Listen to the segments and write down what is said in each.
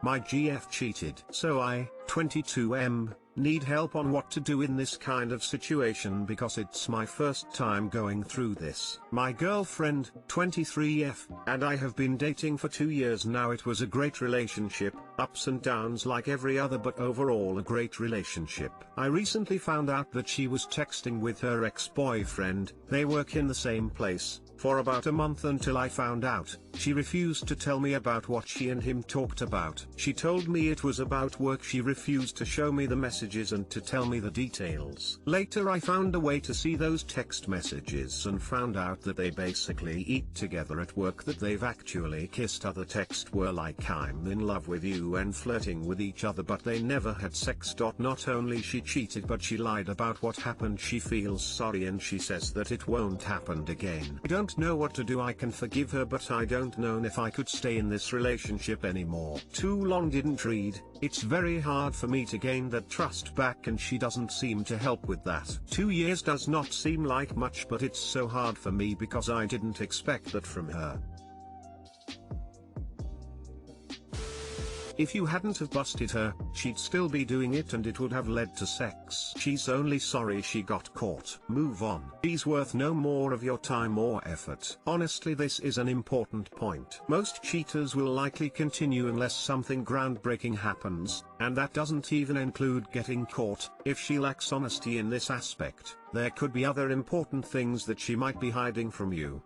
My GF cheated. So I, 22M, need help on what to do in this kind of situation because it's my first time going through this. My girlfriend, 23F, and I have been dating for 2 years now. It was a great relationship, ups and downs like every other, but overall a great relationship. I recently found out that she was texting with her ex-boyfriend. They work in the same place, for about a month until I found out. She refused to tell me about what she and him talked about. She told me it was about work. She refused to show me the messages and to tell me the details. Later I found a way to see those text messages and found out that they basically eat together at work, that they've actually kissed. Other texts were like "I'm in love with you" and flirting with each other, but they never had sex. Not only she cheated, but she lied about what happened. She feels sorry and she says that it won't happen again. I don't know what to do. I can forgive her, but I don't know if I could stay in this relationship anymore. Too long didn't read. It's very hard for me to gain that trust back, and she doesn't seem to help with that. 2 years does not seem like much, but it's so hard for me because I didn't expect that from her. If you hadn't have busted her, she'd still be doing it and it would have led to sex. She's only sorry she got caught. Move on. She's worth no more of your time or effort. Honestly, this is an important point. Most cheaters will likely continue unless something groundbreaking happens, and that doesn't even include getting caught. If she lacks honesty in this aspect, there could be other important things that she might be hiding from you.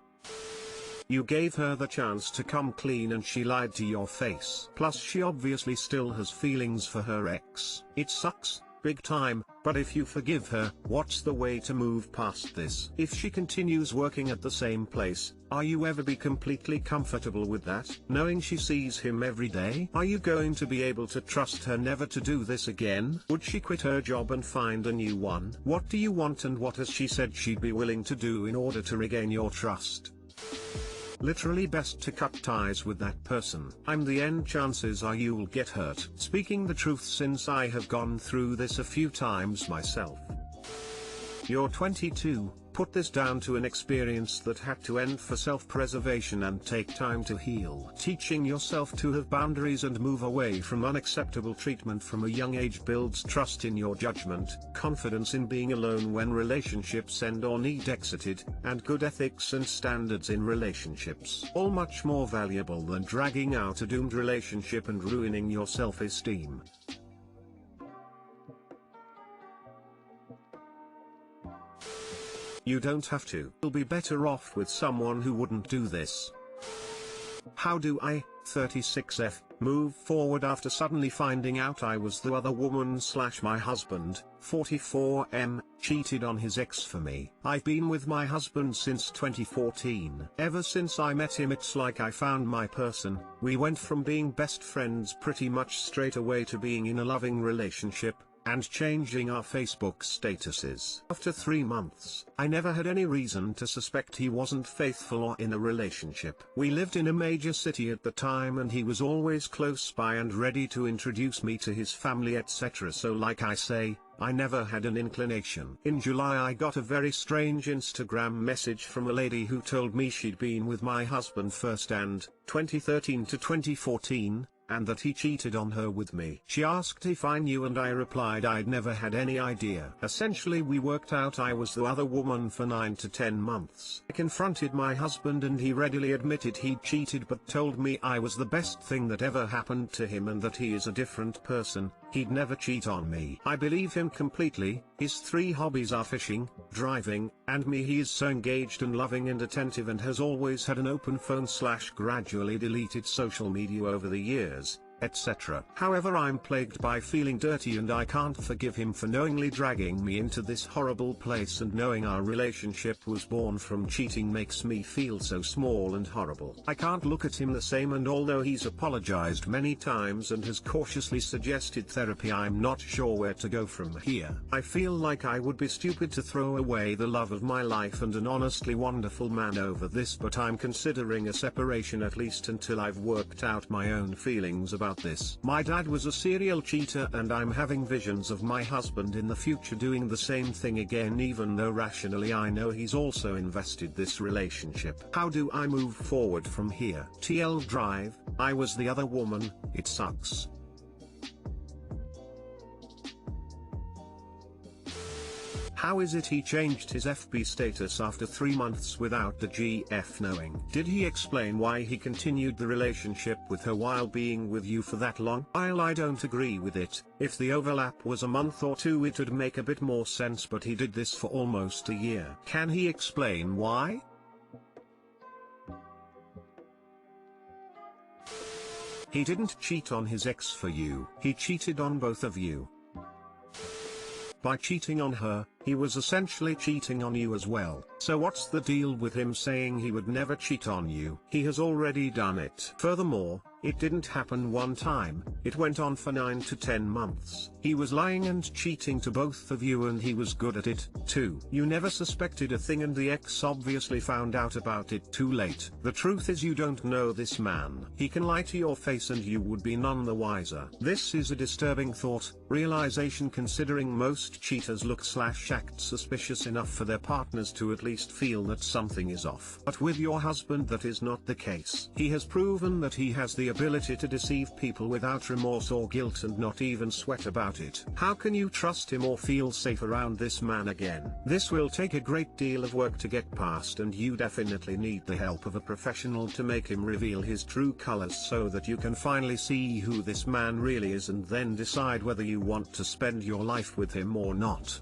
You gave her the chance to come clean and she lied to your face. Plus she obviously still has feelings for her ex. It sucks, big time, but if you forgive her, what's the way to move past this? If she continues working at the same place, are you ever be completely comfortable with that? Knowing she sees him every day? Are you going to be able to trust her never to do this again? Would she quit her job and find a new one? What do you want, and what has she said she'd be willing to do in order to regain your trust? Literally best to cut ties with that person. I'm the end. Chances are you'll get hurt. Speaking the truth, since I have gone through this a few times myself. You're 22, put this down to an experience that had to end for self-preservation and take time to heal. Teaching yourself to have boundaries and move away from unacceptable treatment from a young age builds trust in your judgment, confidence in being alone when relationships end or need exited, and good ethics and standards in relationships. All much more valuable than dragging out a doomed relationship and ruining your self-esteem. You don't have to. You'll be better off with someone who wouldn't do this. How do I, 36F, move forward after suddenly finding out I was the other woman / my husband, 44M, cheated on his ex for me? I've been with my husband since 2014. Ever since I met him, it's like I found my person. We went from being best friends pretty much straight away to being in a loving relationship, and changing our Facebook statuses. After 3 months, I never had any reason to suspect he wasn't faithful or in a relationship. We lived in a major city at the time and he was always close by and ready to introduce me to his family, etc. So like I say, I never had an inclination. In July I got a very strange Instagram message from a lady who told me she'd been with my husband first and 2013 to 2014, and that he cheated on her with me. She asked if I knew and I replied I'd never had any idea. Essentially we worked out I was the other woman for 9 to 10 months. I confronted my husband and he readily admitted he'd cheated, but told me I was the best thing that ever happened to him and that he is a different person, he'd never cheat on me. I believe him completely. His 3 hobbies are fishing, driving, and me. He is so engaged and loving and attentive and has always had an open phone / gradually deleted social media over the years, etc. However, I'm plagued by feeling dirty and I can't forgive him for knowingly dragging me into this horrible place, and knowing our relationship was born from cheating makes me feel so small and horrible. I can't look at him the same, and although he's apologized many times and has cautiously suggested therapy, I'm not sure where to go from here. I feel like I would be stupid to throw away the love of my life and an honestly wonderful man over this, but I'm considering a separation at least until I've worked out my own feelings about about this. My dad was a serial cheater and I'm having visions of my husband in the future doing the same thing again, even though rationally I know he's also invested this relationship. How do I move forward from here? TL Drive, I was the other woman, it sucks. How is it he changed his FB status after 3 months without the GF knowing? Did he explain why he continued the relationship with her while being with you for that long? While I don't agree with it, if the overlap was a month or two it would make a bit more sense, but he did this for almost a year. Can he explain why? He didn't cheat on his ex for you, he cheated on both of you. By cheating on her, he was essentially cheating on you as well. So what's the deal with him saying he would never cheat on you? He has already done it. Furthermore, it didn't happen one time, it went on for 9 to 10 months. He was lying and cheating to both of you and he was good at it, too. You never suspected a thing and the ex obviously found out about it too late. The truth is you don't know this man. He can lie to your face and you would be none the wiser. This is a disturbing thought, realization, considering most cheaters look/act suspicious enough for their partners to at least feel that something is off. But with your husband that is not the case. He has proven that he has the ability to deceive people without remorse or guilt and not even sweat about it. How can you trust him or feel safe around this man again? This will take a great deal of work to get past and you definitely need the help of a professional to make him reveal his true colors so that you can finally see who this man really is and then decide whether you want to spend your life with him or not.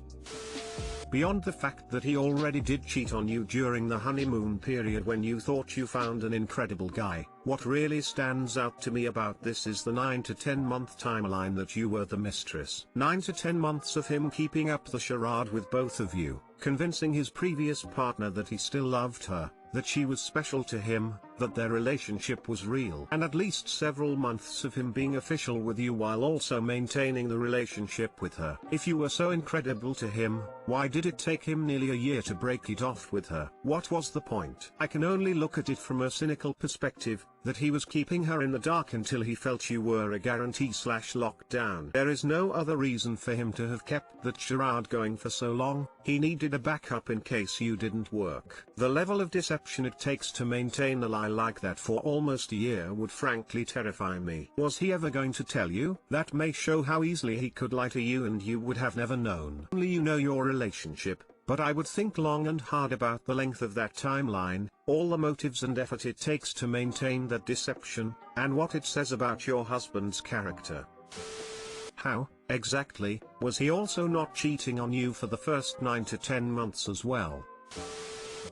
Beyond the fact that he already did cheat on you during the honeymoon period when you thought you found an incredible guy, what really stands out to me about this is the 9 to 10 month timeline that you were the mistress. 9 to 10 months of him keeping up the charade with both of you, convincing his previous partner that he still loved her, that she was special to him, that their relationship was real, and at least several months of him being official with you while also maintaining the relationship with her. If you were so incredible to him, why did it take him nearly a year to break it off with her? What was the point? I can only look at it from a cynical perspective, that he was keeping her in the dark until he felt you were a guarantee/lockdown. There is no other reason for him to have kept that charade going for so long. He needed a backup in case you didn't work. The level of deception it takes to maintain a lie like that for almost a year would frankly terrify me. Was he ever going to tell you? That may show how easily he could lie to you and you would have never known. Only you know your relationship. But I would think long and hard about the length of that timeline, all the motives and effort it takes to maintain that deception, and what it says about your husband's character. How, exactly, was he also not cheating on you for the first 9 to 10 months as well?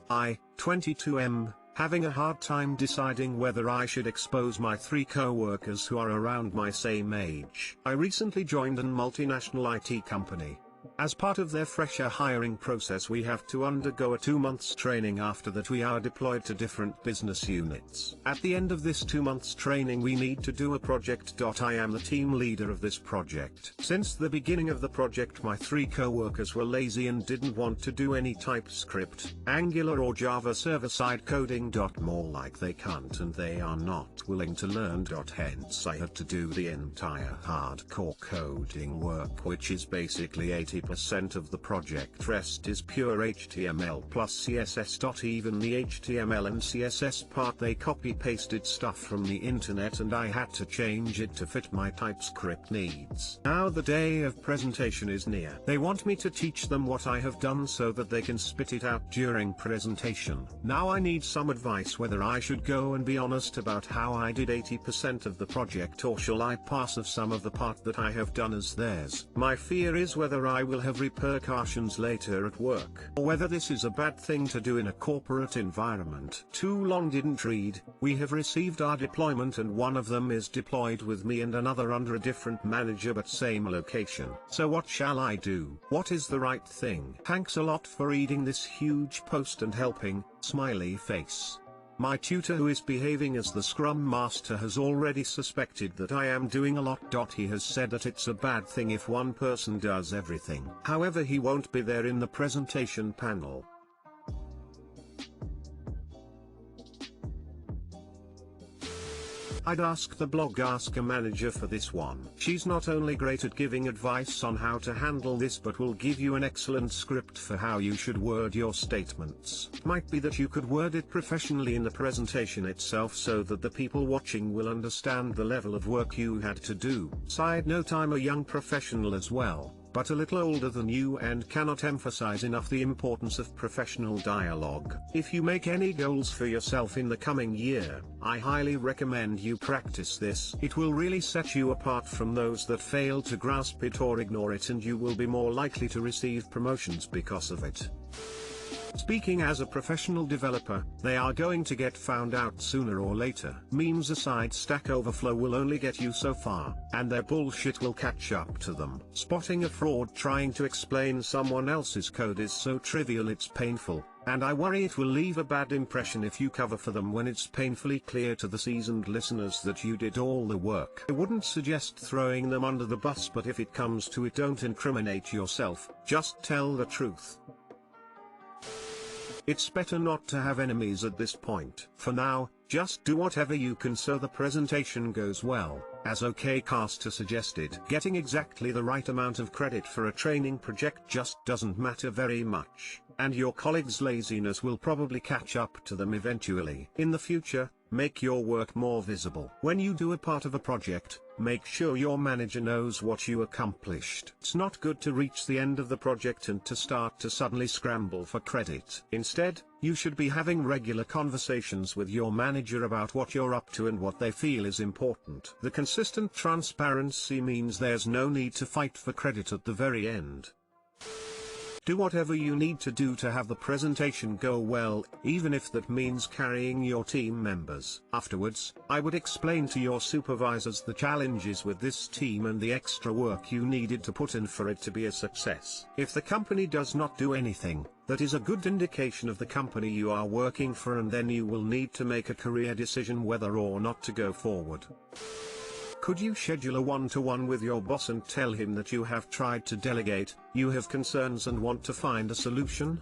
22M, having a hard time deciding whether I should expose my 3 co-workers who are around my same age. I recently joined an multinational IT company. As part of their fresher hiring process we have to undergo a 2 months training. After that we are deployed to different business units. At the end of this 2 months training we need to do a project. I am the team leader of this project. Since the beginning of the project my 3 co-workers were lazy and didn't want to do any TypeScript, Angular or Java server-side coding. More like they can't and they are not willing to learn. Hence I had to do the entire hardcore coding work, which is basically 80% of the project. Rest is pure HTML plus CSS. Even the HTML and CSS part they copy-pasted stuff from the internet and I had to change it to fit my TypeScript needs. Now the day of presentation is near. They want me to teach them what I have done so that they can spit it out during presentation. Now I need some advice whether I should go and be honest about how I did 80% of the project or shall I pass of some of the part that I have done as theirs. My fear is whether I will have repercussions later at work, or whether this is a bad thing to do in a corporate environment. Too long didn't read. We have received our deployment and one of them is deployed with me and another under a different manager but same location. So what shall I do? What is the right thing? Thanks a lot for reading this huge post and helping, smiley face. My tutor who is behaving as the Scrum Master has already suspected that I am doing a lot. He has said that it's a bad thing if one person does everything. However, he won't be there in the presentation panel. I'd ask the blog Ask a Manager for this one. She's not only great at giving advice on how to handle this but will give you an excellent script for how you should word your statements. Might be that you could word it professionally in the presentation itself so that the people watching will understand the level of work you had to do. Side note, I'm a young professional as well, but a little older than you and cannot emphasize enough the importance of professional dialogue. If you make any goals for yourself in the coming year, I highly recommend you practice this. It will really set you apart from those that fail to grasp it or ignore it, and you will be more likely to receive promotions because of it. Speaking as a professional developer, they are going to get found out sooner or later. Memes aside, Stack Overflow will only get you so far, and their bullshit will catch up to them. Spotting a fraud trying to explain someone else's code is so trivial it's painful, and I worry it will leave a bad impression if you cover for them when it's painfully clear to the seasoned listeners that you did all the work. I wouldn't suggest throwing them under the bus, but if it comes to it, don't incriminate yourself, just tell the truth. It's better not to have enemies at this point. For now, just do whatever you can so the presentation goes well. As OKCaster suggested, getting exactly the right amount of credit for a training project just doesn't matter very much, and your colleagues' laziness will probably catch up to them eventually. In the future, make your work more visible. When you do a part of a project, make sure your manager knows what you accomplished. It's not good to reach the end of the project and to start to suddenly scramble for credit. Instead, you should be having regular conversations with your manager about what you're up to and what they feel is important. The consistent transparency means there's no need to fight for credit at the very end. Do whatever you need to do to have the presentation go well, even if that means carrying your team members. Afterwards, I would explain to your supervisors the challenges with this team and the extra work you needed to put in for it to be a success. If the company does not do anything, that is a good indication of the company you are working for, and then you will need to make a career decision whether or not to go forward. Could you schedule a one-to-one with your boss and tell him that you have tried to delegate, you have concerns and want to find a solution?